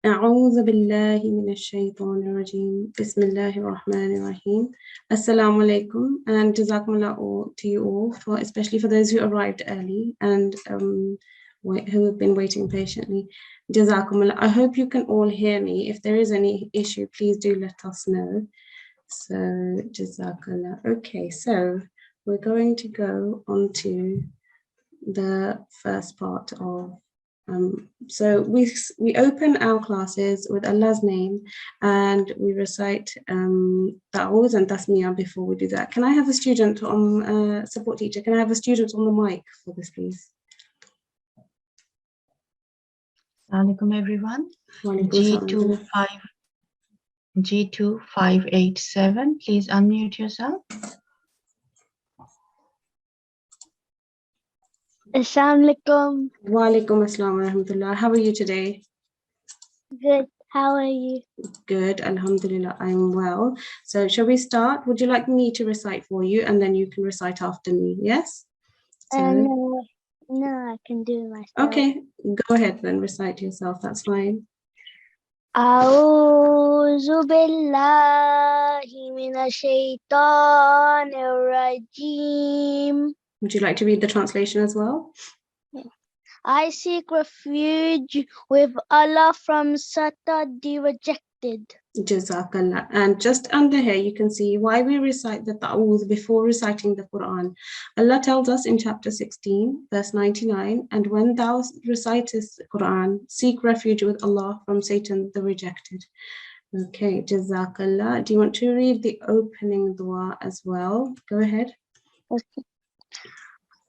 أعوذ بالله من الشيطان الرجيم بسم الله الرحمن الرحيم Assalamu alaikum and Jazakumullah to you all, especially for those who arrived early and who have been waiting patiently. Jazakumullah. I hope you can all hear me. If there is any issue, please do let us know. So Jazakumullah. Okay, so we're going to go on to the first part of so we open our classes with Allah's name and we recite ta'awuz and tasmiyah before we do that. Can I have a student on support teacher? Can I have a student on the mic for this, please? Assalamualaikum everyone. G2587, please unmute yourself. Assalamualaikum. Wa alaikum assalam wa rahmatullah. How are you today? Good. How are you? Good, alhamdulillah, I'm well. So shall we start? Would you like me to recite for you and then you can recite after me, yes? So, no, I can do it myself. okay, go ahead then, recite yourself, that's fine. A'udhu billahi minash shaitanir rajim. Would you like to read the translation as well? I seek refuge with Allah from Satan the rejected. Jazakallah. And just under here, you can see why we recite the ta'awuz before reciting the Quran. Allah tells us in chapter 16, verse 99, and when thou recitest the Quran, seek refuge with Allah from Satan the rejected. Okay, Jazakallah. Do you want to read the opening dua as well? Go ahead. Okay.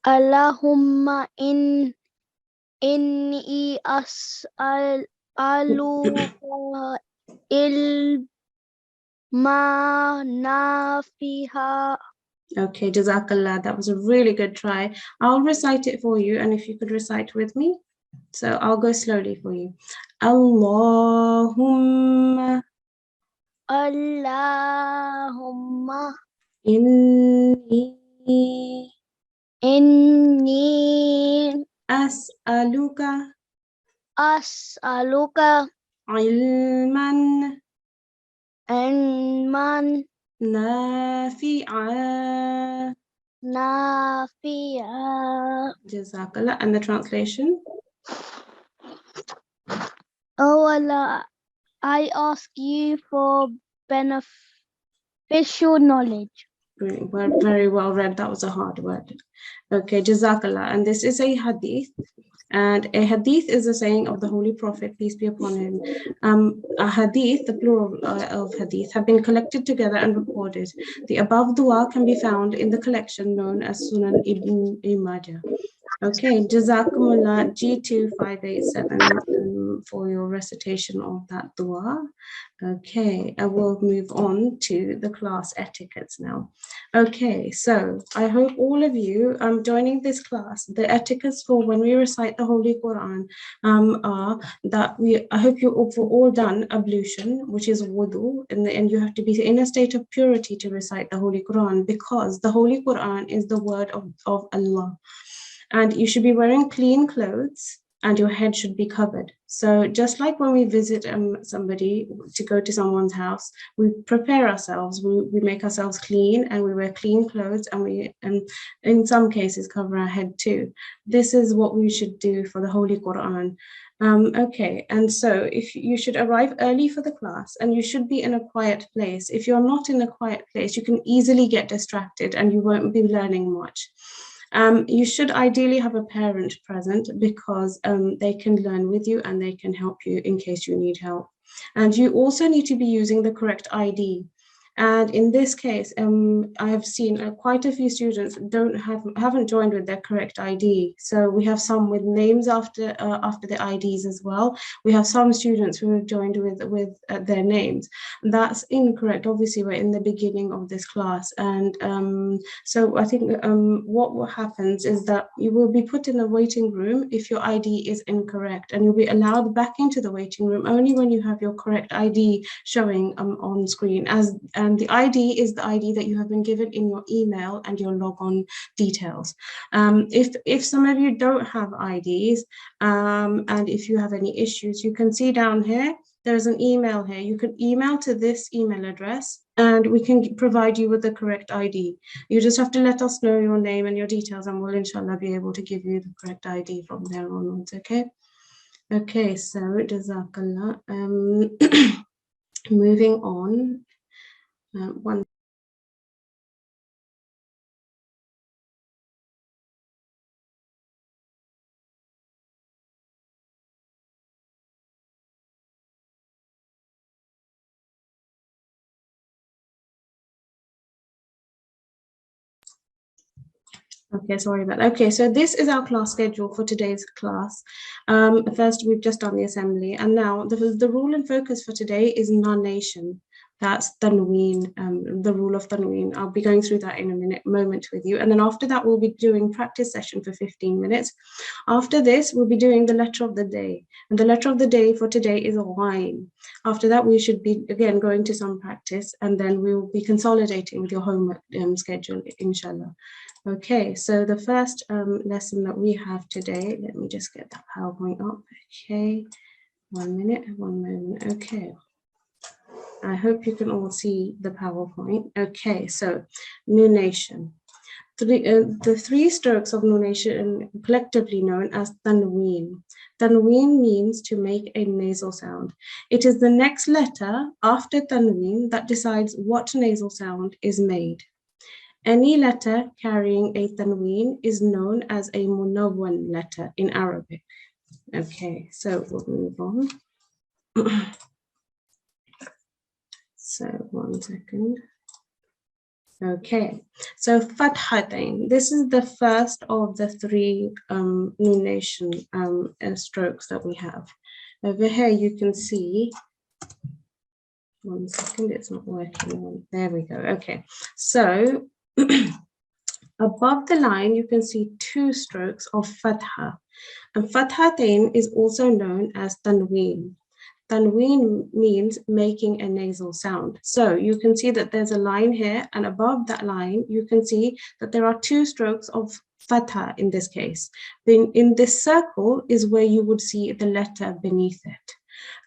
Allahumma inni as'aluka ilma nafiha. Okay, Jazakallah. That was a really good try. I'll recite it for you, and if you could recite with me. So I'll go slowly for you. Allahumma inni as'aluka ilman nafi'a. Jazakallah. And the translation? Oh Allah, I ask you for beneficial knowledge. Very well read. That was a hard word. Okay, Jazakallah. And this is a hadith. And a hadith is a saying of the Holy Prophet, peace be upon him. A hadith, the plural of hadith, have been collected together and recorded. The above dua can be found in the collection known as Sunan Ibn Majah. Okay, Jazakumullah G2587 for your recitation of that dua. Okay, I will move on to the class etiquettes now. Okay, so I hope all of you joining this class, the etiquettes for when we recite the Holy Quran are that I hope you've all done ablution, which is wudu, and you have to be in a state of purity to recite the Holy Quran because the Holy Quran is the word of Allah. And you should be wearing clean clothes and your head should be covered. So just like when we visit somebody to go to someone's house, we prepare ourselves, we make ourselves clean and we wear clean clothes and we in some cases cover our head too. This is what we should do for the Holy Quran. Okay, and so if you should arrive early for the class and you should be in a quiet place. If you're not in a quiet place, you can easily get distracted and you won't be learning much. You should ideally have a parent present because they can learn with you and they can help you in case you need help. And you also need to be using the correct ID. And in this case, I have seen quite a few students haven't joined with their correct ID. So we have some with names after the IDs as well. We have some students who have joined with their names. That's incorrect. Obviously, we're in the beginning of this class, and so I think what happens is that you will be put in a waiting room if your ID is incorrect, and you'll be allowed back into the waiting room only when you have your correct ID showing on screen, as and the ID is the ID that you have been given in your email and your logon details. If some of you don't have IDs, and if you have any issues, you can see down here, there's an email here. You can email to this email address and we can provide you with the correct ID. You just have to let us know your name and your details and we'll inshallah be able to give you the correct ID from there onwards, okay? Okay, so Jazakallah. Moving on. One. Okay, sorry about that. Okay, so this is our class schedule for today's class. First, we've just done the assembly, and now the rule and focus for today is non-nation. That's Tanween, the rule of Tanween. I'll be going through that in a moment with you. And then after that, we'll be doing practice session for 15 minutes. After this, we'll be doing the letter of the day. And the letter of the day for today is Ghain. After that, we should be, again, going to some practice, and then we'll be consolidating with your homework schedule, inshallah. Okay, so the first lesson that we have today, let me just get that PowerPoint up. Okay, 1 minute, 1 moment. Okay, I hope you can all see the PowerPoint. Okay, so nunation. The three strokes of nunation, collectively known as Tanween. Tanween means to make a nasal sound. It is the next letter after Tanween that decides what nasal sound is made. Any letter carrying a tanween is known as a munawwan letter in Arabic. Okay, so we'll move on. So 1 second. Okay, so fathatain. This is the first of the three nunation strokes that we have. Over here you can see, 1 second, it's not working. There we go. Okay, so above the line, you can see two strokes of fatha. And fathatain is also known as tanween. Tanween means making a nasal sound. So you can see that there's a line here, and above that line, you can see that there are two strokes of fatha in this case. Then in this circle is where you would see the letter beneath it.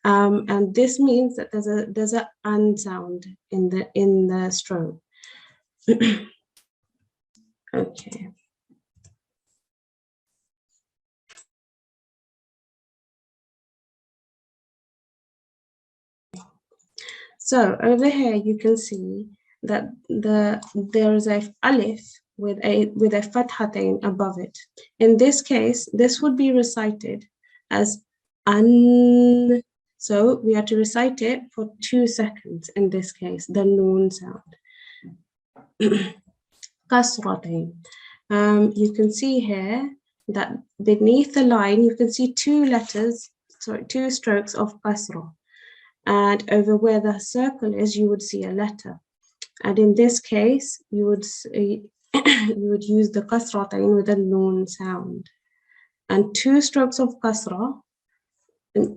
And this means that there's a an sound in the stroke. Okay. So over here you can see that there is a alif with a fathatain above it. In this case, this would be recited as an. So we are to recite it for 2 seconds in this case, the noon sound. Kasratain. You can see here that beneath the line, you can see two strokes of kasra. And over where the circle is, you would see a letter. And in this case, you would use the kasratain with a noon sound. And 2 strokes of kasra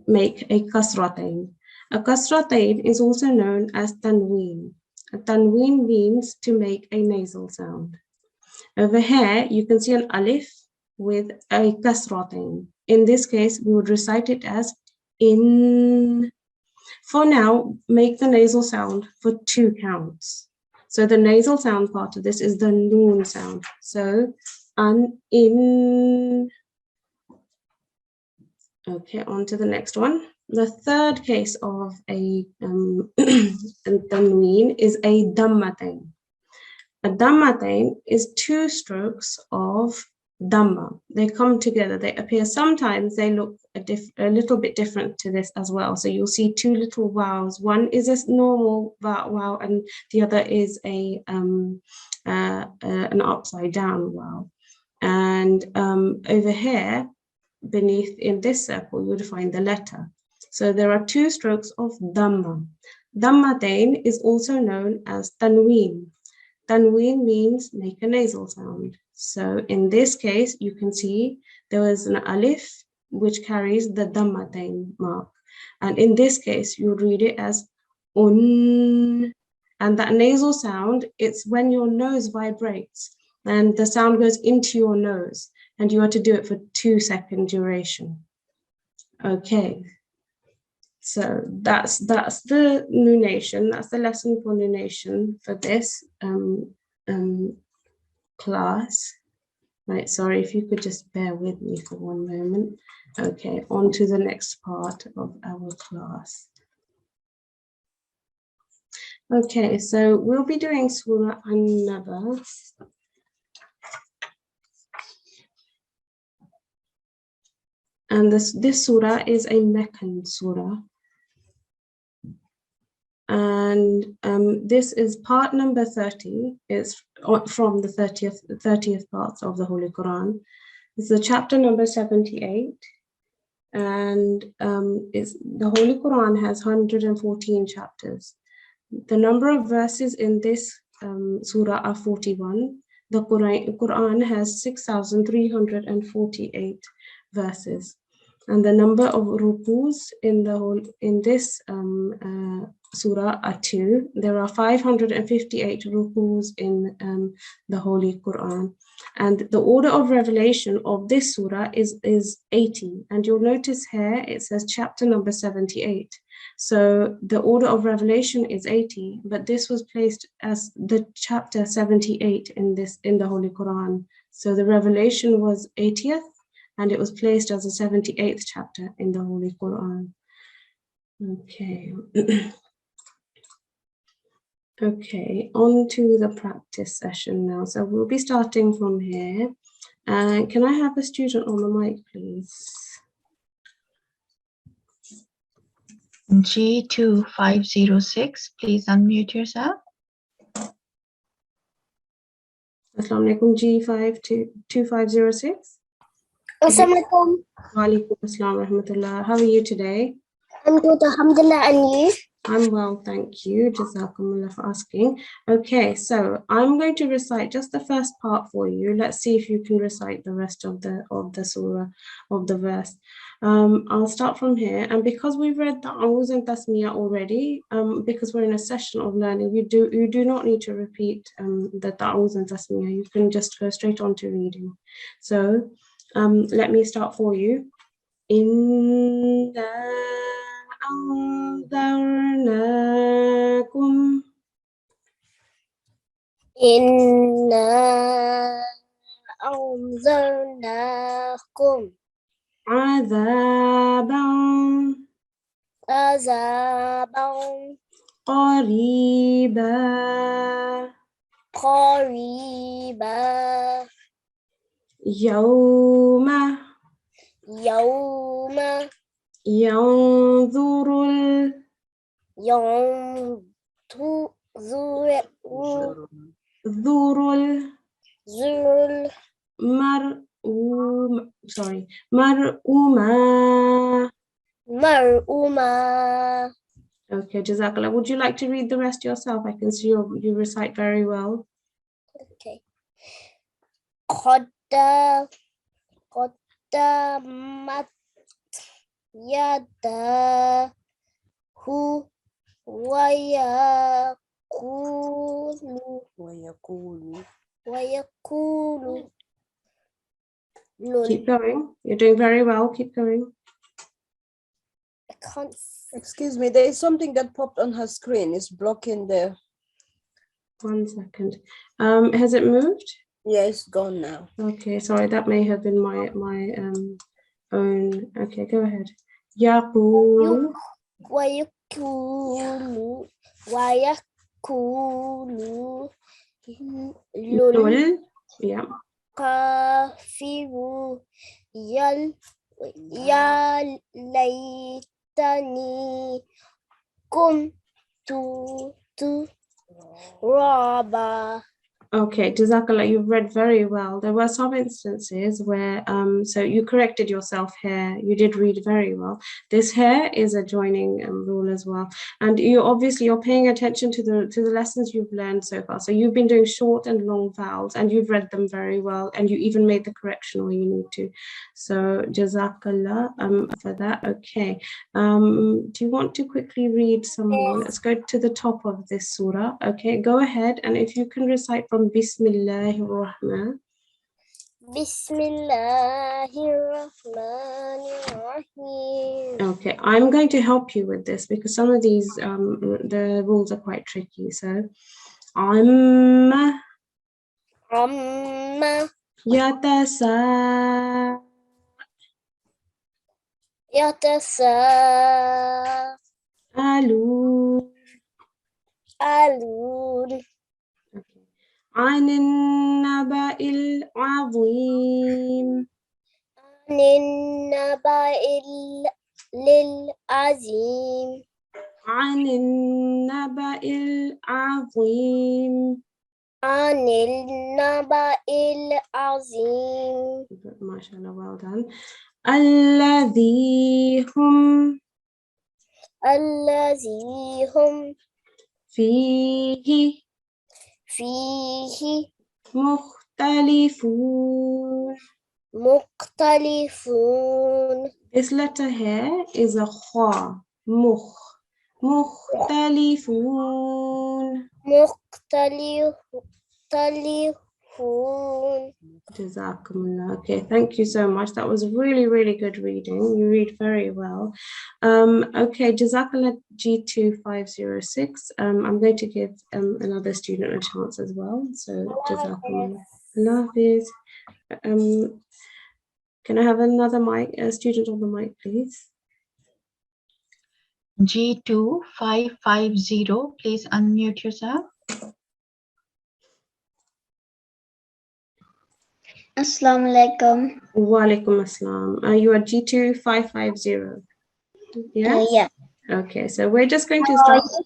make a kasratain. A kasratain is also known as tanween. A tanween means to make a nasal sound. Over here, you can see an alif with a kasratain. In this case, we would recite it as in. For now, make the nasal sound for 2 counts. So the nasal sound part of this is the noon sound. So an, in. Okay, on to the next one. The third case of a tanween is a dammatain. A dammatain is 2 strokes of damma. They come together, they appear. Sometimes they look a little bit different to this as well. So you'll see 2 little vowels. One is a normal vowel and the other is an upside down vowel. And over here, beneath in this circle, you would find the letter. So there are 2 strokes of damma. Dammatain is also known as tanween. Tanween means make a nasal sound. So in this case, you can see there is an alif which carries the dammatain mark. And in this case, you would read it as un. And that nasal sound, it's when your nose vibrates and the sound goes into your nose, and you are to do it for 2-second duration. Okay. So that's the nunation. That's the lesson for nunation for this class. Right, sorry, if you could just bear with me for one moment. Okay, on to the next part of our class. Okay, so we'll be doing Surah An-Naba. And this surah is a Meccan surah. And this is part number 30. It's from the 30th parts of the Holy Quran. It's the chapter number 78. And the Holy Quran has 114 chapters. The number of verses in this surah are 41. The Quran has 6,348 verses. And the number of rukus in this surah are 2. There are 558 rukus in the Holy Quran. And the order of revelation of this surah is 80. And you'll notice here it says chapter number 78. So the order of revelation is 80, but this was placed as the chapter 78 in the Holy Quran. So the revelation was 80th, and it was placed as the 78th chapter in the Holy Quran. Okay. Okay, on to the practice session now. So we'll be starting from here. Can I have a student on the mic, please? G2506, please unmute yourself. Assalamu alaikum, G2506. Assalamualaikum. Wa alaikum assalam wa rahmatullah. How are you today? I'm good, alhamdulillah, and you? I'm well, thank you. Jazakumullah for asking. Okay, so I'm going to recite just the first part for you. Let's see if you can recite the rest of the surah, of the verse. I'll start from here. And because we've read the A'uz and Tasmiyah already, because we're in a session of learning, you do not need to repeat the Ta'awuz and Tasmiyah. You can just go straight on to reading. So let me start for you. أنذرناكم إنا أنذرناكم عذابا عذابا قريبا قريبا يوم يوم ينظر مرؤوما. Okay, Jazakallah. Would you like to read the rest yourself? I can see you recite very well. Okay. قدمت يداه ويقول Keep going. You're doing very well. Keep going. I can't. Excuse me, there is something that popped on her screen. It's blocking the. 1 second. Has it moved? Yeah, it's gone now. Okay, sorry, that may have been my own. Okay, go ahead. يقول ويقول لل yeah. الكافر يا ليتني كنت ترابا. Okay, Jazakallah, you've read very well. There were some instances where, so you corrected yourself here. You did read very well. This here is a joining rule as well. And you're paying attention to the lessons you've learned so far. So you've been doing short and long vowels and you've read them very well. And you even made the correction where you need to. So Jazakallah for that. Okay. Do you want to quickly read some more? Let's go to the top of this surah. Okay, go ahead. And if you can recite from Bismillahir Rahman. Bismillahirrahmanirrahim. Okay, I'm going to help you with this because some of these, the rules are quite tricky. So, Amma Amma yatasa yatasaalun. Okay. Anin naba'il azim. Anin naba'il lil azim. Anin naba'il azim. Anil naba'il azim. MashaAllah, well done. Alladhi hum Allazi hum fihi fihi mukhtalifun. mukhtalifun. This letter here is a kha. Mukhtalifun. Mukhtalifun. Jazakumullah. Okay, thank you so much. That was really, really good reading. You read very well. Okay, Jazakallah G2506. I'm going to give another student a chance as well. So Jazakumullah. Allah Hafiz. Can I have another student on the mic, please? G2550, please unmute yourself. Assalamu alaikum. Wa alaikum assalam. You are G2550. Yes? Yeah. Okay, so we're just going to How are start.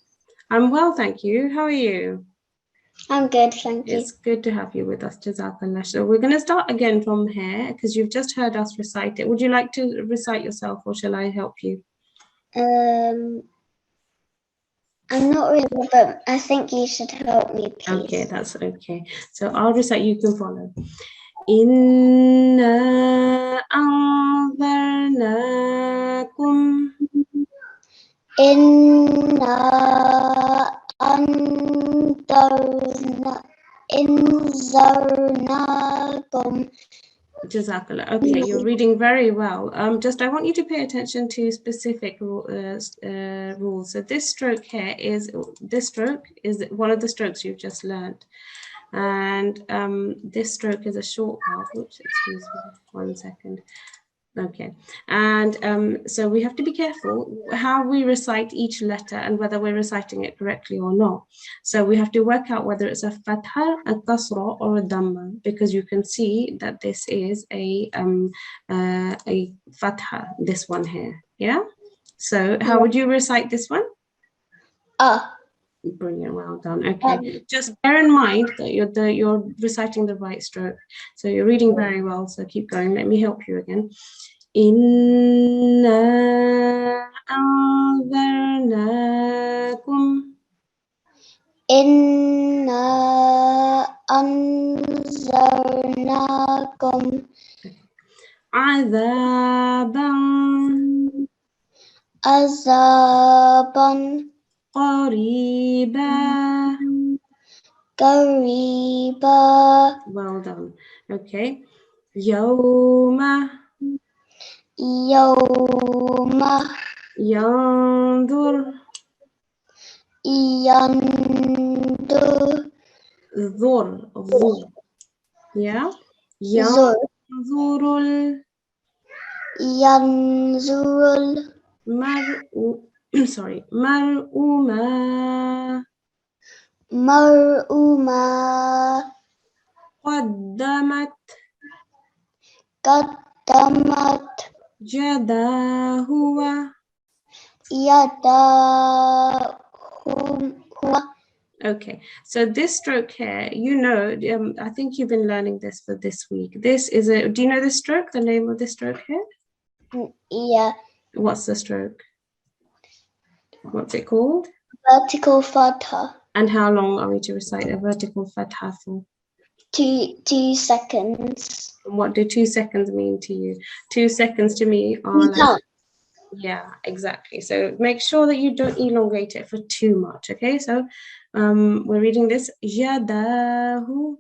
I'm well, thank you. How are you? I'm good, thank you. It's good to have you with us, Jazakallah. So we're going to start again from here because you've just heard us recite it. Would you like to recite yourself or shall I help you? I'm not really, but I think you should help me, please. Okay, that's okay. So I'll recite, you can follow. Inna anzarnakum. Inna anzarnakum. Jazakallah. Okay, you're reading very well. Just I want you to pay attention to specific rules. So this stroke here is one of the strokes you've just learned, and this stroke is a short vowel. Oops, excuse me, 1 second. Okay, and so we have to be careful how we recite each letter and whether we're reciting it correctly or not. So we have to work out whether it's a fatha, a kasra, or a dhamma, because you can see that this is a fatha, this one here. Yeah. So how would you recite this one? Brilliant, well done. Okay, just bear in mind that you're reciting the right stroke. So you're reading very well. So keep going. Let me help you again. Inna anzarnakum. Inna anzarnakum. Azaban. Qariba. Well done. Okay. Yawma. Yandur. Dhur. Yeah. Yanzurul. Mar'uma. Qaddamat. Jadahuwa. Okay, so this stroke here, you know, I think you've been learning this for this week. This is a, do you know this stroke, the name of this stroke here? Yeah. What's the stroke? What's it called? Vertical fatha. And how long are we to recite a vertical fatha for? 2 seconds. What do 2 seconds mean to you? 2 seconds to me are We like, can't. yeah, exactly. So make sure that you don't elongate it for too much, okay? So we're reading this, yadahu.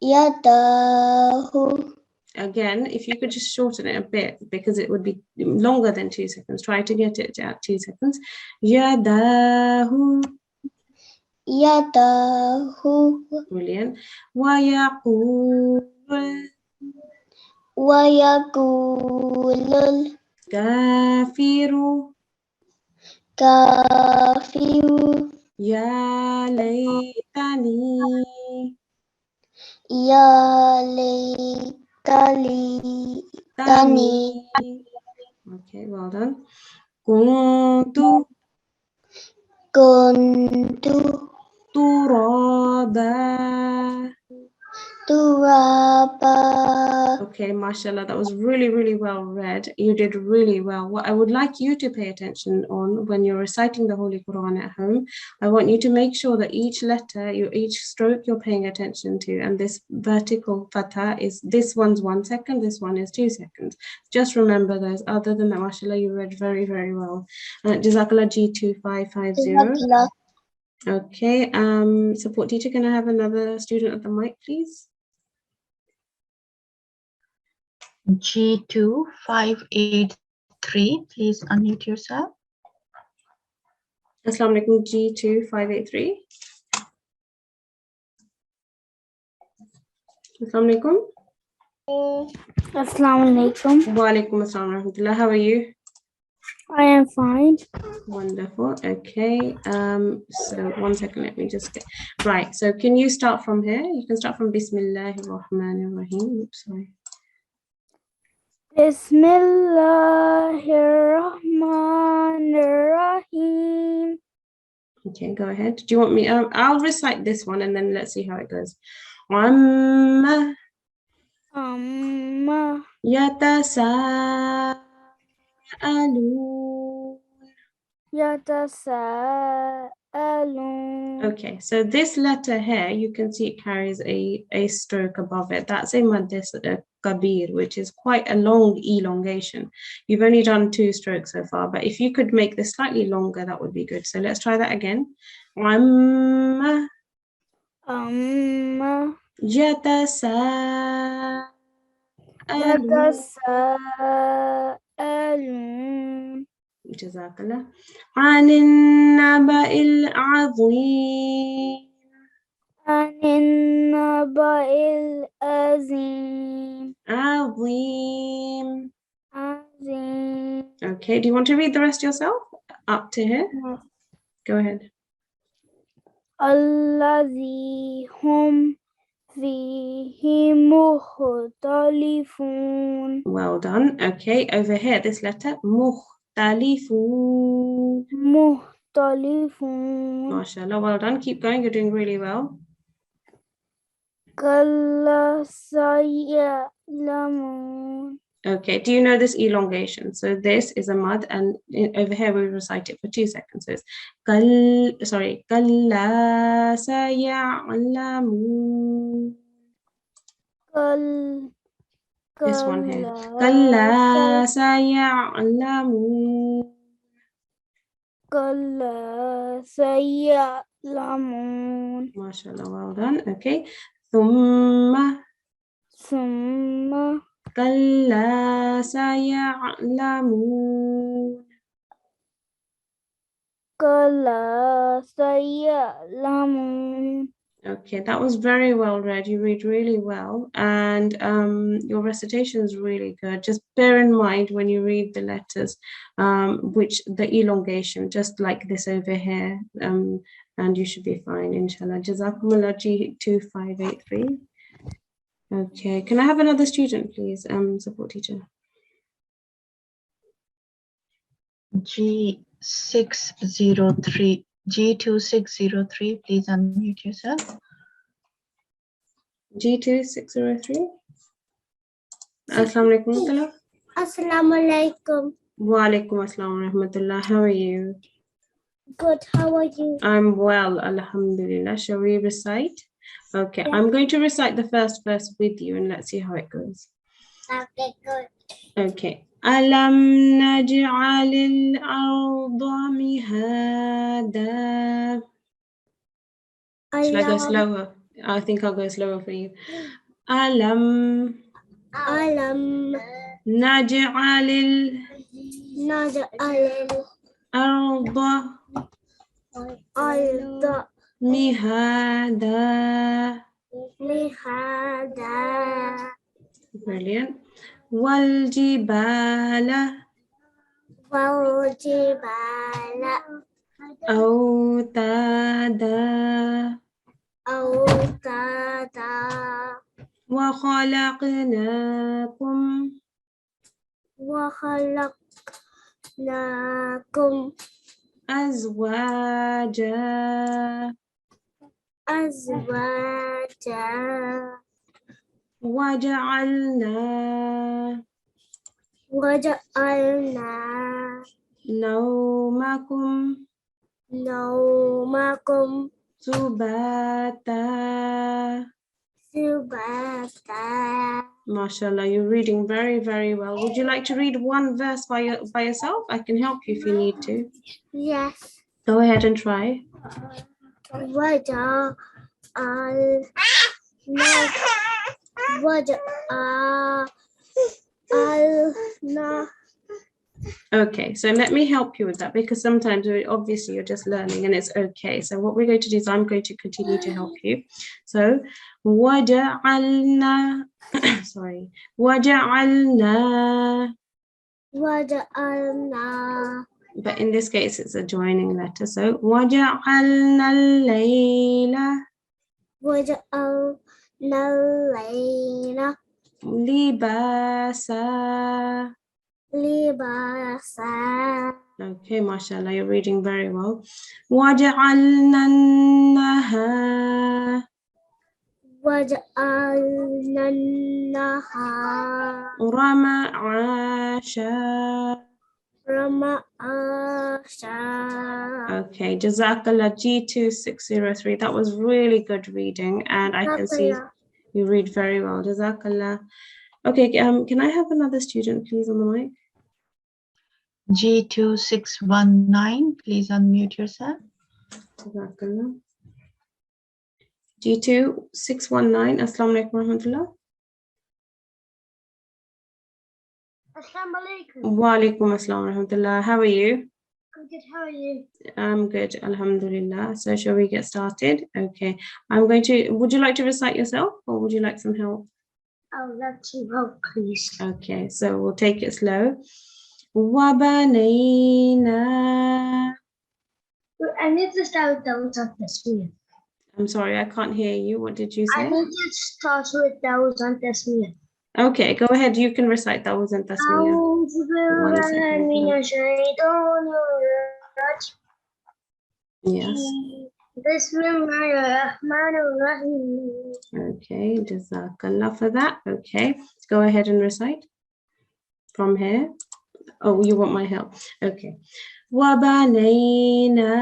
Yadahu. Again, if you could just shorten it a bit because it would be longer than 2 seconds. Try to get it at 2 seconds. Yadahu. Yadahu. Brilliant. Wayaqul Wayaqulul kafiru kafiru. ya laytani. Ya laytani. Tani. Okay, well done. Kuntu Kuntu turaba. turaba. Okay, mashallah, that was really, really well read. You did really well. What I would like you to pay attention on when you're reciting the Holy Quran at home, I want you to make sure that each letter, each stroke you're paying attention to, and this vertical fatha is, this one's 1 second, this one is 2 seconds. Just remember those. Other than that, mashallah, you read very, very well. Jazakallah G2550. Jazakallah. Okay, support teacher, can I have another student at the mic, please? G2583, please unmute yourself. Assalamu alaikum, G2583. Assalamu alaikum. Assalamu alaikum. Wa alaikum assalam wa rahmatullah. How are you? I am fine. Wonderful. Okay. So 1 second, let me just get right. So can you start from here? You can start from Bismillahir Rahmanir Rahim. Oops, sorry. Bismillahirrahmanirrahim. Okay, go ahead. Do you want me? I'll recite this one and then let's see how it goes. Amma yatasaalun. Yatasaalun. Okay, so this letter here, you can see it carries a stroke above it. That's a maddis kabir, which is quite a long elongation. You've only done 2 strokes so far, but if you could make this slightly longer, that would be good. So let's try that again. Yatasaalun. Yatasaalun. Jazakallah. Anin naba'il azim. Anin naba'il azim. Azim. Azim. Okay, do you want to read the rest yourself? Up to here. Go ahead. Allazi hum fihi mukhtalifun. Well done. Okay, over here, this letter, mukhtalifun. Mukhtalifun. MashaAllah, well done. Keep going, you're doing really well. Kalla sayalamun. Okay, do you know this elongation? So this is a mud, and over here we recite it for 2 seconds. So it's kalla sayalamun. This one here. Kalla sayalamun. Kalla sayalamun. MashaAllah, well done. Okay. Thumma Summa kalla sayalamun. kalla sayalamun. Okay, that was very well read. You read really well, and your recitation is really good. Just bear in mind when you read the letters, which the elongation, just like this over here, and you should be fine, inshallah. Jazakumullah G2583. Okay, can I have another student, please? Support teacher. G603, G2603, please unmute yourself. G2603. Assalamu alaikum warahmatullah. Assalamu alaikum. Wa alaikum assalam warahmatullah. How are you? Good. How are you? I'm well, alhamdulillah. Shall we recite? Okay, I'm going to recite the first verse with you and let's see how it goes. Okay, good. Okay. Alam naj'alil arda mihada. Shall I go slower? I think I'll go slower for you. Alam Alam naj'alil naj'alil arda arda mihada. mihada Brilliant. Wal jibala wal jibala awtada awtada wa khalaqnakum wa khalaqnakum azwaja azwaja waja'alna waja'alna naumakum naumakum subata. subata. MashaAllah, you're reading very, very well. Would you like to read one verse by yourself? I can help you if you need to. Yes. Go ahead and try. Waja'alna waja'alna. Okay, so let me help you with that because sometimes obviously you're just learning and it's okay. So what we're going to do is I'm going to continue to help you. So waja'alna sorry, waja'alna, Waja'alna but in this case it's a joining letter. So waja'alna al-layla waja'alna al-layla libasa. libasa. Okay, mashallah, you're reading very well. وَجَعَلْنَا النَّهَارَ Waja'alna an-nahara مَعَاشًا. ma'asha. Okay, Jazakallah G2603. That was really good reading, and I can see you read very well. Jazakallah. Okay, can I have another student, please, on the mic? G2619, please unmute yourself. Jazakallah. G2619. Assalamu alaikum warahmatullah. Assalamu alaikum. Wa alaikum assalam warahmatullah. How are you? I'm good. How are you? I'm good, alhamdulillah. So shall we get started? Okay, would you like to recite yourself or would you like some help? I would love to help, please. Okay, so we'll take it slow. وَبَنَيْنَا. I need to start with those on Tasmiyah. I'm sorry, I can't hear you. What did you I say? need to start with those on Tasmiyah. Okay, go ahead. You can recite that wasn't Tasmiyah. أعوذ بالله من الشيطان الرجيم. Yes. بسم الله الرحمن الرحيم. Okay, Jazakallah for that. Okay, go ahead and recite from here. Oh, you want my help? Okay. وَبَنَيْنَا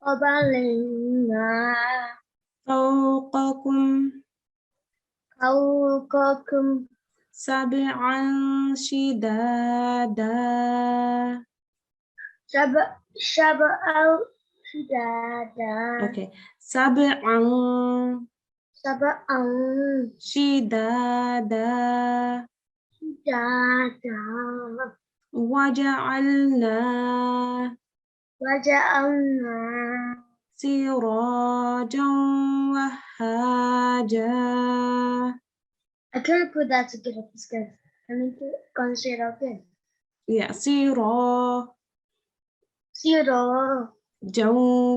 وبنينا فوقكم فوقكم سبعا شدادا. سبعا شدادا. Okay. سبعا سبعا شدادا. شدادا. وجعلنا وجعلنا سراجا وهاجا. I couldn't put that together because I need to consider it again. Yeah, سراجا Zero.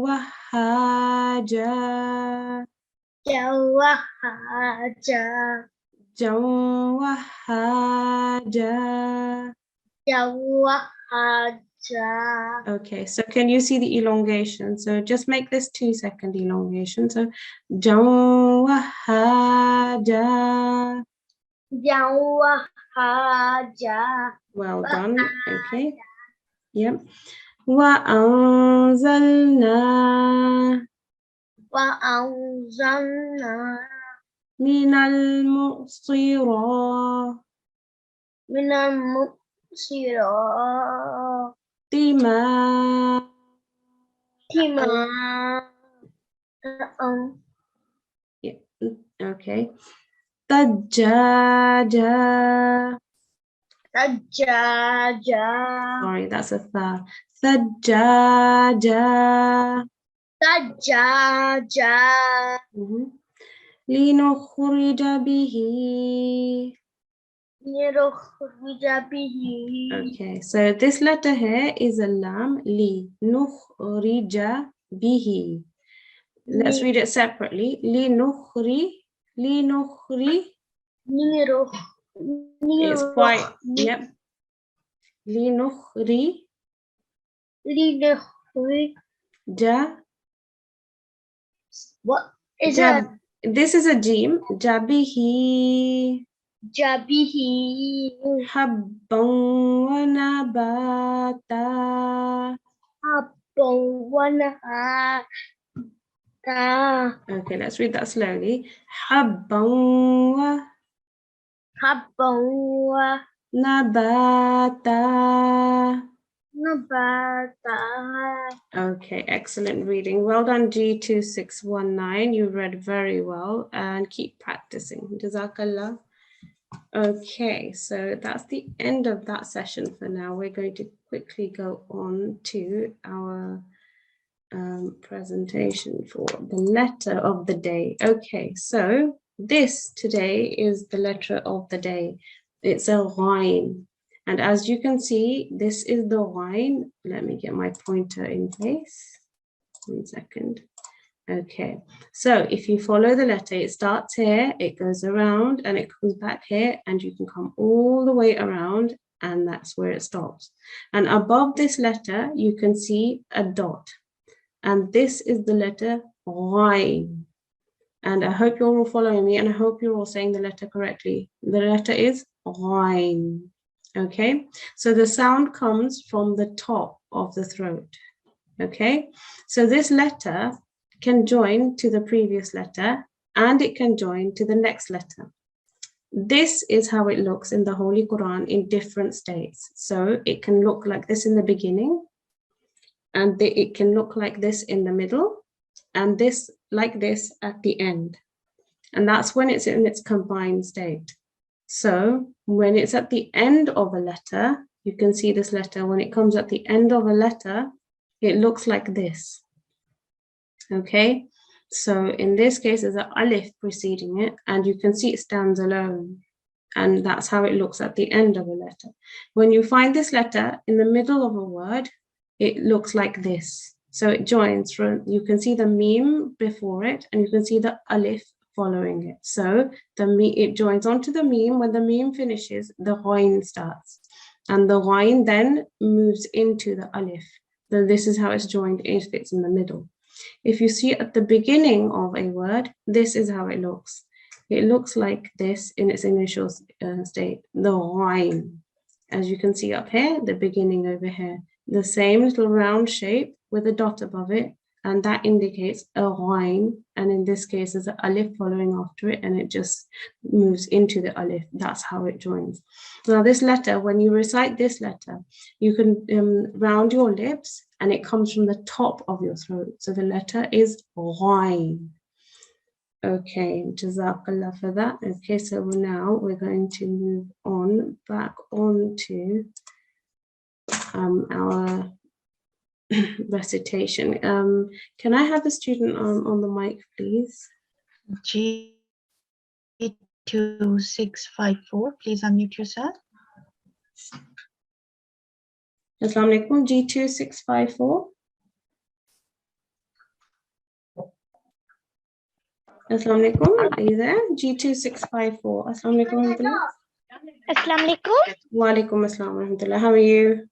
وهاجا. Jawahaja. وهاجا. Jawahaja. Okay, so can you see the elongation? So just make this 2-second elongation. So Jawahaja. Jawahaja. Well done. Okay. Yep. وأنزلنا وأنزلنا من المعصرات من المبصرات ماء ماء Yeah. Okay. ثجاجا. ثجاجا Sorry, that's a third. ثجاجا. ثجاجا لنخرج به. لنخرج به Okay, so this letter here is a lam, li, nukhrija bihi. Let's read it separately. Li nukhri. It's quite, yep. Li nukhri لنخرج. ja. What is Jab, that? this is a jim. Jabihi. Jabihi Habban wa nabata. Abawanaha. Okay, let's read that slowly. Habban wa Habawa nabata. Nabata. Okay, excellent reading. Well done, G2619. You read very well and keep practicing. Jazakallah. Okay, so that's the end of that session for now. We're going to quickly go on to our presentation for the letter of the day. Okay, so this today is the letter of the day. It's a ghain. And as you can see, this is the ghain. Let me get my pointer in place. 1 second. Okay, so if you follow the letter, it starts here, it goes around and it comes back here, and you can come all the way around, and that's where it stops. And above this letter, you can see a dot. And this is the letter ghain. And I hope you're all following me, and I hope you're all saying the letter correctly. The letter is ghain. Okay, so the sound comes from the top of the throat. Okay, so this letter can join to the previous letter, and it can join to the next letter. This is how it looks in the Holy Quran in different states. So it can look like this in the beginning, and it can look like this in the middle, and this like this at the end. And that's when it's in its combined state. So when it's at the end of a letter, you can see this letter. When it comes at the end of a letter, it looks like this. Okay, so in this case, there's an alif preceding it, and you can see it stands alone. And that's how it looks at the end of a letter. When you find this letter in the middle of a word, it looks like this. So it joins from, you can see the meme before it, and you can see the alif following it. So it joins onto the meme. When the meme finishes, the ghain starts. And the ghain then moves into the alif. So this is how it's joined if it's in the middle. If you see at the beginning of a word, this is how it looks. It looks like this in its initial state, the ghain. As you can see up here, the beginning over here, the same little round shape with a dot above it, and that indicates a ghain, and in this case there's an alif following after it, and it just moves into the alif. That's how it joins. Now this letter, when you recite this letter, you can round your lips, and it comes from the top of your throat. So the letter is ghain. Okay, Jazakallah for that. Okay, so now we're going to move on back on to our recitation. Can I have the student on the mic, please? G2654, please unmute yourself. Assalamu alaikum, G2654. Assalamu alaikum, are you there? G2654. Assalamu alaikum. Assalamu alaikum. Wa alaikum assalam wa rahmatullah. How are you?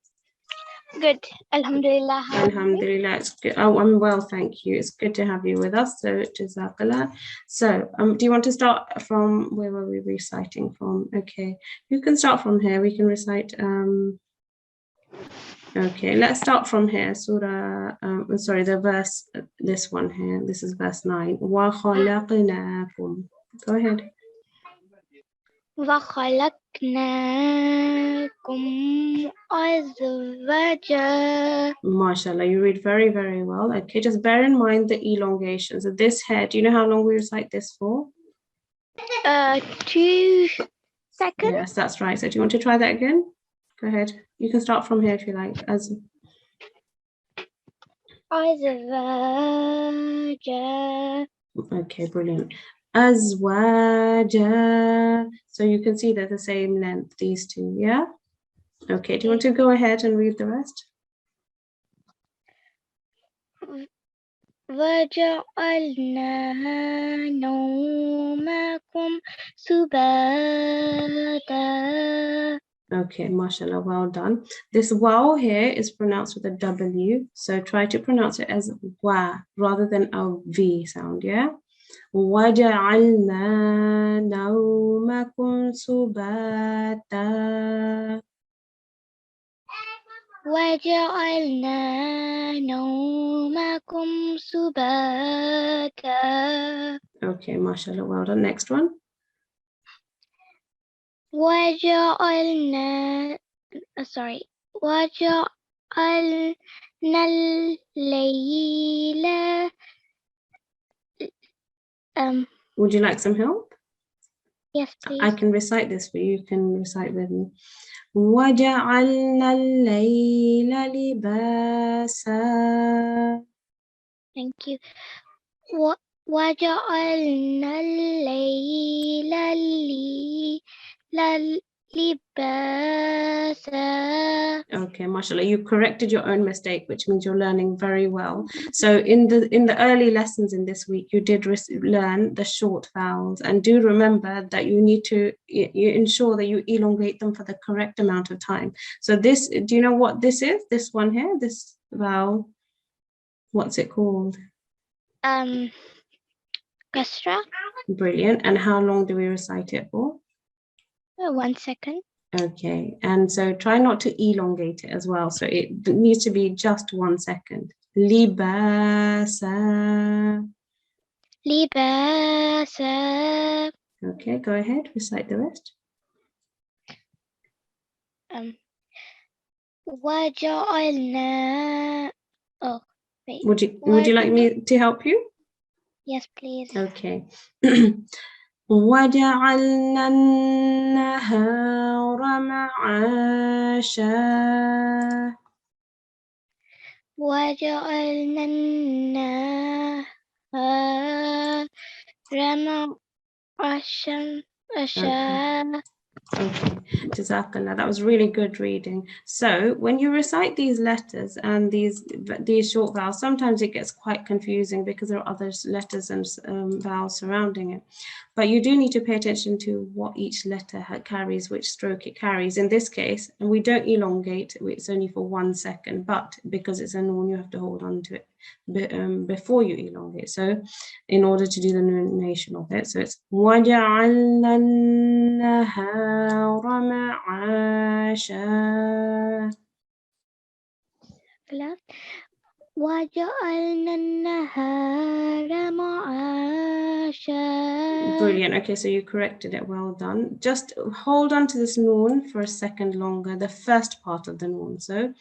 Good. Alhamdulillah. How are you? Alhamdulillah. It's good. Oh, I'm well, thank you. It's good to have you with us. So, Jazakallah. So, do you want to start from where were we reciting from? Okay, you can start from here. We can recite. Okay, let's start from here. Surah. Sorry, the verse. This one here. This is verse 9. Wa khalaqnakum. Go ahead. وَخَلَقْنَاكُمْ أَزْوَاجًا. MashaAllah, you read very, very well. Okay, just bear in mind the elongation. So this here, do you know how long we recite this for? 2 seconds. Yes, that's right. So do you want to try that again? Go ahead. You can start from here if you like. As أزواجا. okay, brilliant. Azwaja. So you can see they're the same length, these two, yeah? Okay, do you want to go ahead and read the rest? وَجَعَلْنَا نَوْمَكُمْ سُبَاتًا. Okay, mashallah, well done. This wow here is pronounced with a W, so try to pronounce it as wa rather than a V sound, yeah? وَجَعَلْنَا نَوْمَكُمْ سُبَاتًا. وَجَعَلْنَا نَوْمَكُمْ سُبَاتًا. Okay, mashallah, well done. Next one. وَجَعَلْنَا اللَّيْلَ Would you like some help? yes please. I can recite this for you. You can recite with me. وَجَعَلْنَا اللَّيْلَ لِبَاسًا. Thank you. وَجَعَلْنَا اللَّيْلَ لِبَاسًا. Okay, mashallah, you corrected your own mistake, which means you're learning very well. So in the early lessons in this week, you did learn the short vowels, and do remember that you need to you ensure that you elongate them for the correct amount of time. So this, do you know what this is? This one here, this vowel, what's it called? Kasra. Brilliant. And how long do we recite it for? 1 second. Okay, and so try not to elongate it as well. So it needs to be just 1 second. Libasa. Libasa. Okay, go ahead, recite the rest. وَجَعَلْنَا. Oh, wait. Would you like me to help you? Yes, please. Okay. وَجَعَلْنَا النَّهَارَ مَعَاشًا. وَجَعَلْنَا النَّهَارَ مَعَاشًا. Okay, Jazakallah, that was really good reading. So when you recite these letters and these short vowels, sometimes it gets quite confusing because there are other letters and vowels surrounding it. But you do need to pay attention to what each letter carries, which stroke it carries. In this case, and we don't elongate, it's only for 1 second, but because it's a noun, you have to hold on to it before you elongate. So in order to do the nunation of it, so it's وَجَعَلْنَا النَّهَارَ مَعَاشًا. وَجَعَلْنَا النَّهَارَ مَعَاشًا. Brilliant. Okay, so you corrected it. Well done. Just hold on to this noon for a second longer, the first part of the noon. So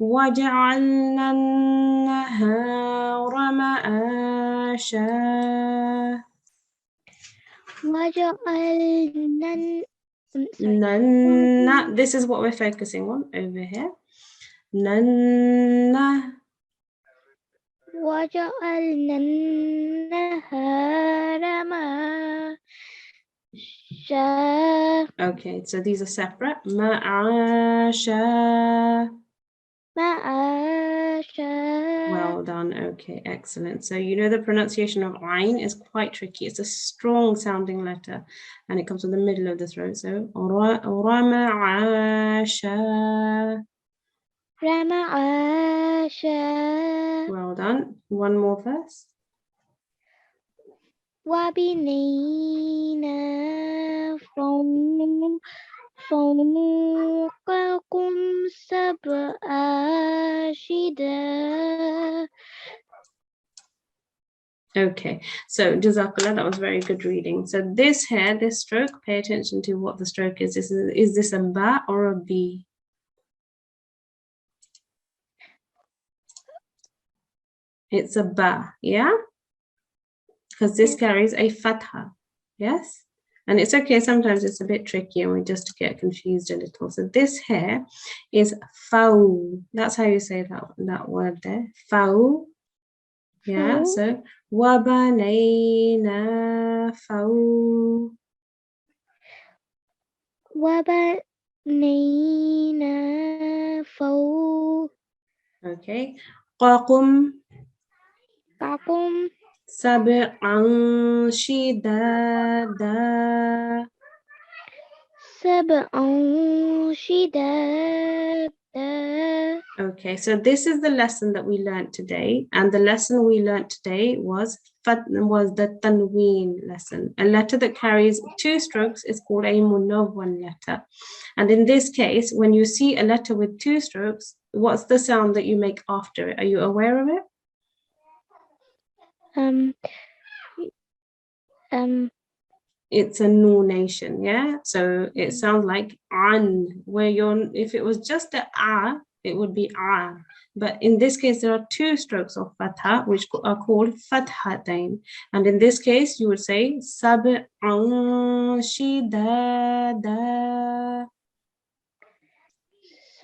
وَجَعَلْنَا النَّهَارَ مَعَاشًا. وَجَعَلْنَا. This is what we're focusing on over here. Nanna. وَجَعَلْنَا النَّهَارَ مَعَاشًا. Okay, so these are separate. Ma'asha. مَعَاشًا. Well done. Okay, excellent. So you know the pronunciation of Ain is quite tricky. It's a strong sounding letter and it comes in the middle of the throat. So Rama'asha. Rama'asha. Well done. One more verse. وَبِنَيْنَا فَوْقَكُمْ سَبْعًا شِدَادًا. Okay, so Jazakallah, that was very good reading. So this here, this stroke, pay attention to what the stroke is. Is this a ba or a b? It's a ba, yeah? Because this carries a fatha, yes? And it's okay, sometimes it's a bit tricky and we just get confused a little. So this here is faw. That's how you say that word there, faw. Yeah, Faw. so wabanayna faw. وَبَنَيْنَا فَوْقَكُمْ Okay, qaqum sab'an shidada. سَبْعًا شِدَادًا. Okay, so this is the lesson that we learned today, and the lesson we learned today was the tanween lesson. A letter that carries two strokes is called a munawwan letter, and in this case, when you see a letter with two strokes, what's the sound that you make after it? Are you aware of it? It's a noonation, yeah. So it sounds like an, where if it was just a it would be a. But in this case, there are two strokes of fatha, which are called fathatain. And in this case, you would say sab'an shidada.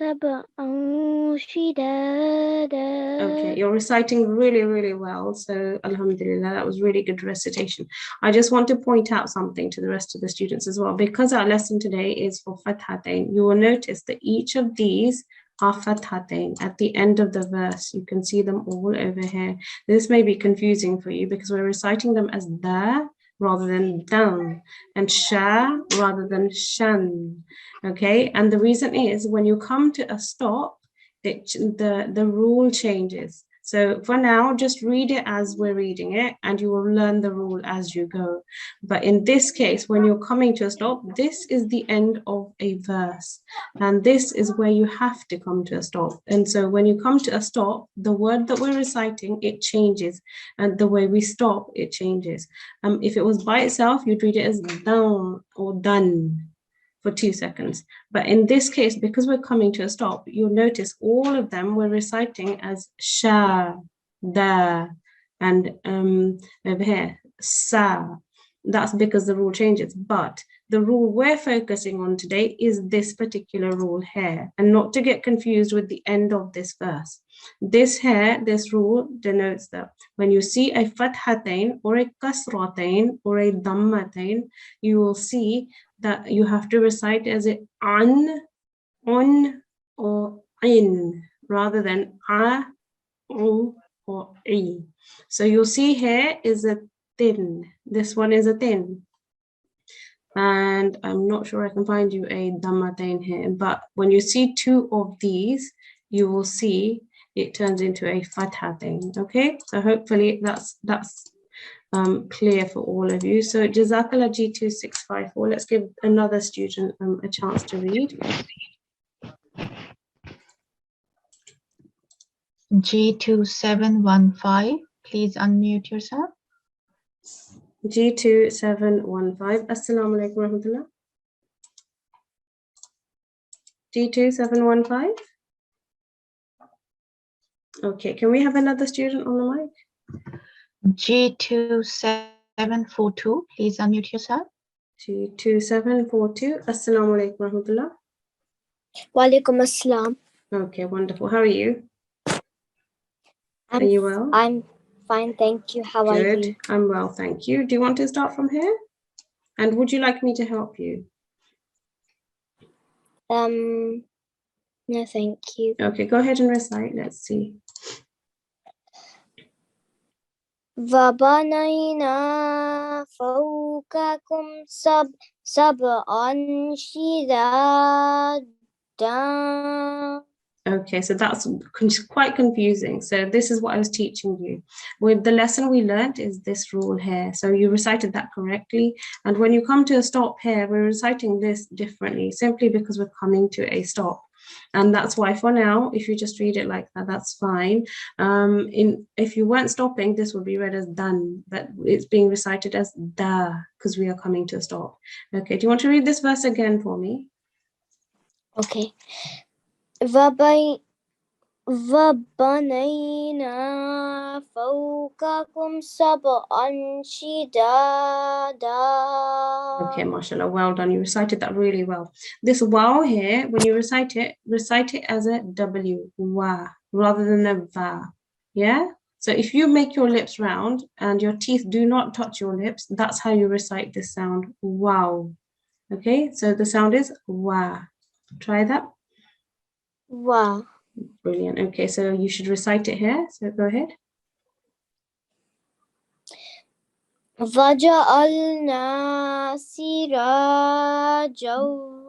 سَبْعًا شِدَادًا. Okay, you're reciting really, really well. So alhamdulillah, that was really good recitation. I just want to point out something to the rest of the students as well. Because our lesson today is for fathatain, you will notice that each of these are fathatain at the end of the verse. You can see them all over here. This may be confusing for you because we're reciting them as da rather than dan, and sha rather than shan. Okay, and the reason is when you come to a stop, the rule changes. So for now, just read it as we're reading it and you will learn the rule as you go. But in this case, when you're coming to a stop, this is the end of a verse. And this is where you have to come to a stop. And so when you come to a stop, the word that we're reciting, it changes. And the way we stop, it changes. If it was by itself, you'd read it as down or done for 2 seconds. But in this case, because we're coming to a stop, you'll notice all of them we're reciting as sha, da, and over here, sa. That's because the rule changes. But the rule we're focusing on today is this particular rule here, and not to get confused with the end of this verse. This rule denotes that when you see a fathatain or a kasratain or a dammatain, you will see that you have to recite as it an, on, or in, rather than a, u, or I. So you'll see here is a thin. This one is a thin. And I'm not sure I can find you a dammatain here, but when you see two of these, you will see it turns into a fathatain. Okay, so hopefully that's clear for all of you. So Jazakallah G2654. Let's give another student a chance to read. G2715, please unmute yourself. G2715. Assalamu alaikum warahmatullah. G2715. Okay, can we have another student on the mic? G2742, please unmute yourself. G2742. Assalamu alaikum warahmatullah. Walaikum assalam. Okay, wonderful. How are you? Are you well? I'm fine, thank you. How are Good. you? I'm well, thank you. Do you want to start from here? And would you like me to help you? No, thank you. Okay, go ahead and recite. Let's see. وبنينا فوقكم سبعا شدادا. Okay, so that's quite confusing. So this is what I was teaching you. With the lesson we learned is this rule here. So you recited that correctly. And when you come to a stop here, we're reciting this differently, simply because we're coming to a stop. And that's why for now, if you just read it like that, that's fine. If you weren't stopping, this would be read as done, but it's being recited as da, because we are coming to a stop. Okay, do you want to read this verse again for me? Okay. وبنينا فوقكم سبعا شدادا. Okay, mashallah, well done. You recited that really well. This wow here, when you recite it as a W, wa, rather than a va. Yeah? So if you make your lips round and your teeth do not touch your lips, that's how you recite this sound, wow. Okay, so the sound is wa. Try that. Wow. Brilliant. Okay, so you should recite it here. So go ahead. وجعلنا سراجا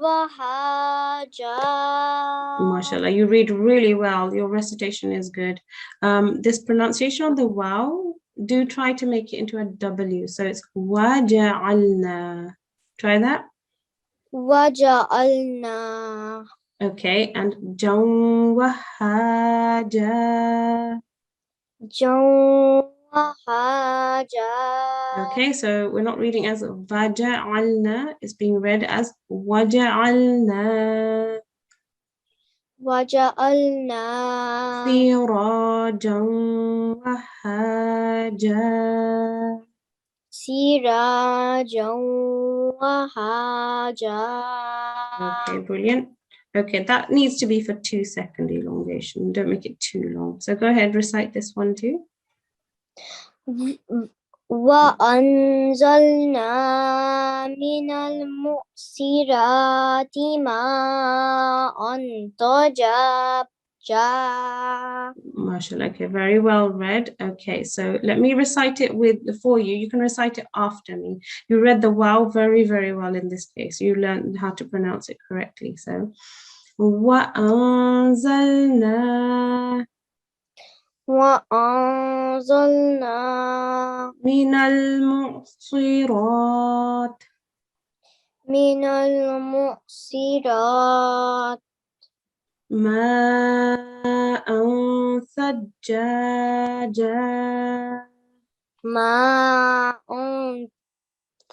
وهاجا. MashaAllah, you read really well. Your recitation is good. This pronunciation of the wow, do try to make it into a W. So it's waja'alna. Try that. وجعلنا. Okay, and jawwahaja. وهاجا. Okay, so we're not reading as vaja'alna. It's being read as waja'alna. وجعلنا سراجا وهاجا. سراجا وهاجا. Okay, brilliant. Okay, that needs to be for 2-second elongation. Don't make it too long. So go ahead, recite this one too. وأنزلنا من المعصرات ماء طجاجا. MashaAllah. Okay, very well read. Okay, so let me recite it for you. You can recite it after me. You read the wow very, very well in this case. You learned how to pronounce it correctly. So, وَأَنزَلْنَا وأنزلنا مِنَ الْمُعْصِرَاتِ من المعصرات ماء ثجاجا. ماء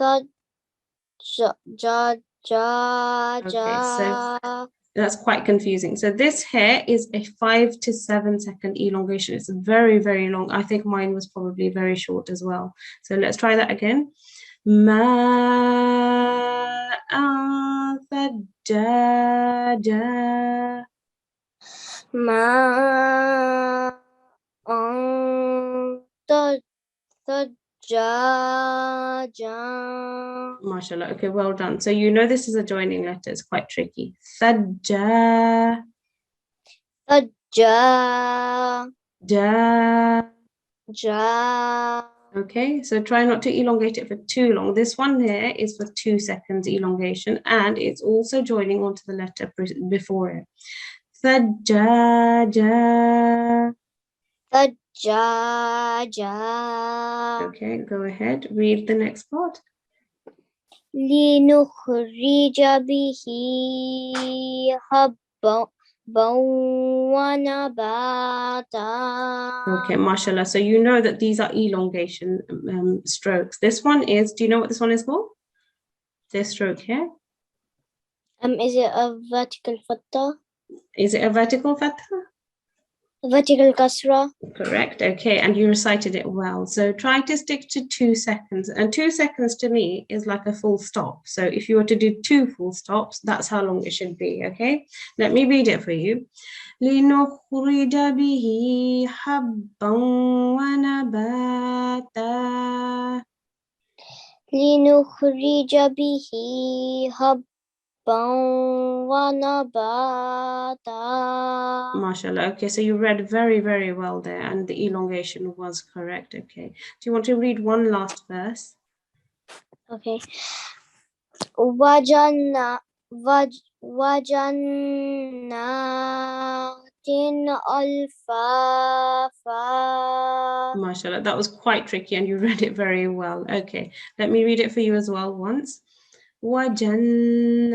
Okay, so that's quite confusing. So this here is a 5 to 7 second elongation. It's very, very long. I think mine was probably very short as well. So let's try that again. ماء ثجاجا. ماء ثجاجا. MashaAllah. Okay, well done. So you know this is a joining letter. It's quite tricky. Thajja. ثجا. Ja. جا. Okay, so try not to elongate it for too long. This one here is for 2 seconds elongation, and it's also joining onto the letter before it. Thajjaja. ثجاجا. Okay, go ahead. Read the next part. لنخرج به حبا ونباتا. Okay, mashallah. So you know that these are elongation strokes. This one is, do you know what this one is called? This stroke here. Is it a vertical fatha? Is it a vertical fatha? Vertical kasra? Correct. Okay, and you recited it well. So try to stick to 2 seconds. And 2 seconds to me is like a full stop. So if you were to do 2 full stops, that's how long it should be. Okay, let me read it for you. لنخرج به حبا ونباتا. لنخرج به حبا ونباتا. MashaAllah. Okay, so you read very, very well there, and the elongation was correct. Okay. Do you want to read one last verse? Okay. وجنات ألفافا. MashaAllah, that was quite tricky and you read it very well. Okay, let me read it for you as well once. وَجَنَّاتٍ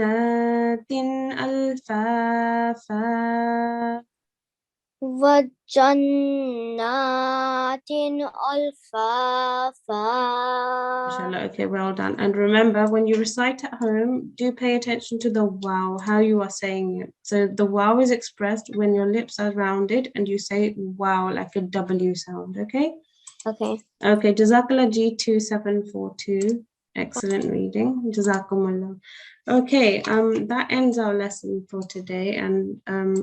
أَلْفَافًا. وجنات ألفافا. MashaAllah, okay, well done. And remember, when you recite at home, do pay attention to the wow, how you are saying it. So the wow is expressed when your lips are rounded and you say wow, like a W sound, okay? Okay. Okay, Jazakallah G2742. Excellent reading. Jazakumullah. Okay, that ends our lesson for today and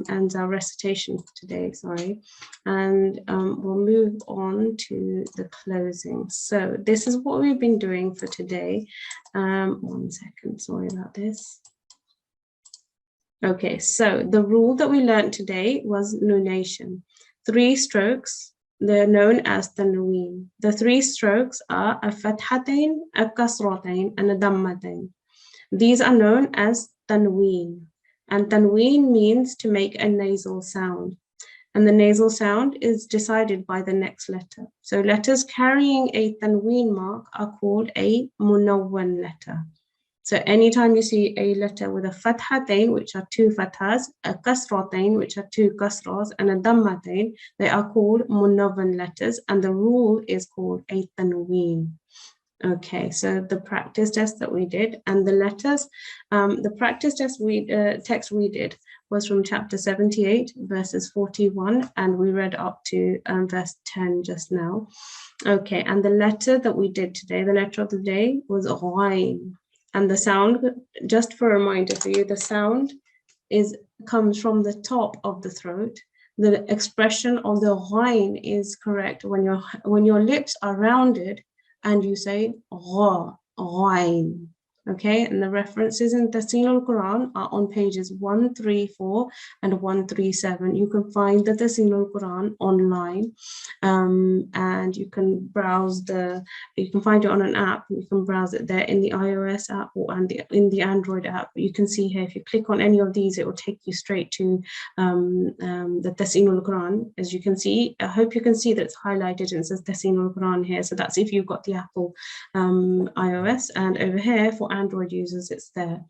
ends our recitation for today, sorry. And we'll move on to the closing. So this is what we've been doing for today. 1 second, sorry about this. Okay, so the rule that we learned today was nunation. 3 strokes. They're known as tanween. The 3 strokes are a fathatain, a kasratain, and a dammatain. These are known as tanween. And tanween means to make a nasal sound. And the nasal sound is decided by the next letter. So letters carrying a tanween mark are called a munawwan letter. So anytime you see a letter with a fathatain, which are 2 fathas, a kasratain, which are 2 kasras, and a dammatain, they are called munawwan letters, and the rule is called a tanween. Okay, so the practice test that we did and the letters, the practice test text we did was from chapter 78, verses 41, and we read up to verse 10 just now. Okay, and the letter that we did today, the letter of the day was ghain. And the sound, just for a reminder for you, the sound comes from the top of the throat. The expression of the ghain is correct when your lips are rounded and you say gha, ghain. Okay, and the references in Taseen al-Quran are on pages 134 and 137. You can find the Taseen al-Quran online, and you can browse you can find it on an app. You can browse it there in the iOS app or in the Android app. You can see here, if you click on any of these, it will take you straight to the Taseen al-Quran. As you can see, I hope you can see that it's highlighted and it says Taseen al-Quran here. So that's if you've got the Apple iOS, and over here for Android users, it's there.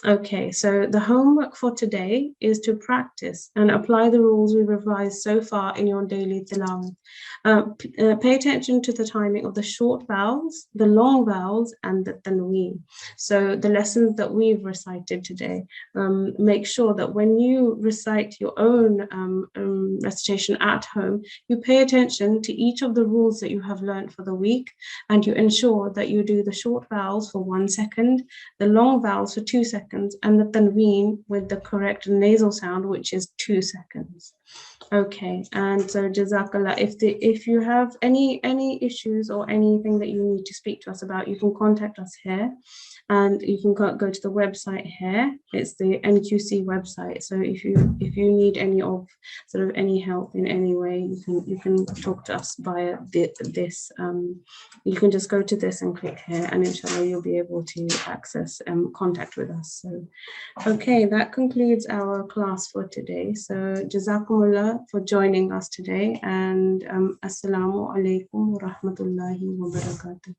Okay, so the homework for today is to practice and apply the rules we've revised so far in your daily tilawat. Pay attention to the timing of the short vowels, the long vowels, and the tanween. So the lessons that we've recited today, make sure that when you recite your own recitation at home, you pay attention to each of the rules that you have learned for the week, and you ensure that you do the short vowels for 1 second, the long vowels for 2 seconds, and the tanween with the correct nasal sound, which is 2 seconds. Okay, and so Jazakallah, if you have any issues or anything that you need to speak to us about, you can contact us here, and you can go to the website here. It's the NQC website. So if you need any help in any way, you can talk to us via this. You can just go to this and click here, and inshallah you'll be able to access contact with us. So okay, that concludes our class for today. So Jazakumullah for joining us today, and Assalamu alaikum wa rahmatullahi wa barakatuh.